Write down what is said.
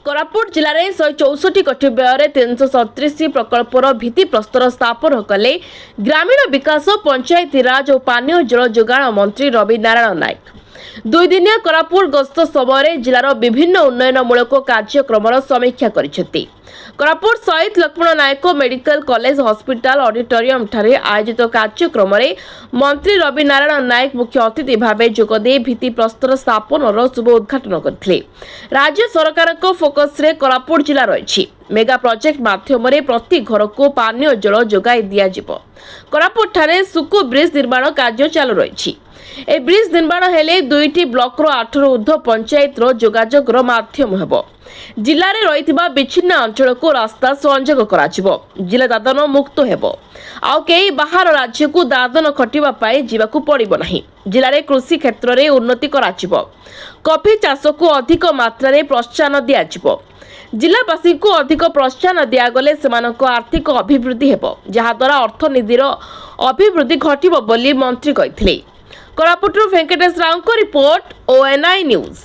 कोरापुट जिले में 164 कोटी व्यय 337 प्रकल्पर भित्तिप्रस्तर स्थापन कले ग्रामीण विकास पंचायती राज और पानीय जल जोगाण मंत्री रवि नारायण नायक। दुई दिनिया कोरापुट गस्त समय जिलार विभिन्न उन्नयनमूलक कार्यक्रम समीक्षा करिसेंती। कोरापुट शहीद लक्ष्मण नायक मेडिकल कॉलेज हॉस्पिटल ऑडिटोरियम ठारे आयोजित कार्यक्रम में मंत्री रवि नारायण नायक मुख्य अतिथि भाव जोगदे भित्तिप्रस्तर स्थापन शुभ उद्घाटन करथिले। राज्य सरकार फोकस रे कोरापुट जिला रही मेगा प्रोजेक्ट माध्यम प्रति घर को पानीय जल जोगाई दियाजिबो। कोरापुट ठारे सुकु ब्रिज निर्माण कार्य चालू रही। ए ब्रिज निर्माण हेले दुईटी ब्लॉक रो 8 रु ऊर्ध्व पंचायत रो जोगाजोग माध्यम हेबो। जिले में रही विच्छिन्न अंचल को रास्ता संजोग कराजिबो। जिला दादन मुक्त हेबो। आउ कई बाहर राज्य को दादन खटिबा पाई जीवाकू पड़िबो नाही। जिले में कृषि क्षेत्र में उन्नति कराजिबो। कॉफी चाष को अधिक मात्रा रे प्रोत्साहन दियाजिबो। जिलावासी को अधिक प्रोत्साहन दियागले सेमानक आर्थिक अभिवृद्धि हेबो, जहा द्वारा अर्थनीतिर अभिवृद्धि घटिबो बोली मंत्री कहिथिले। कोरापुटरू वेंकटेश राव को रिपोर्ट, ONI न्यूज।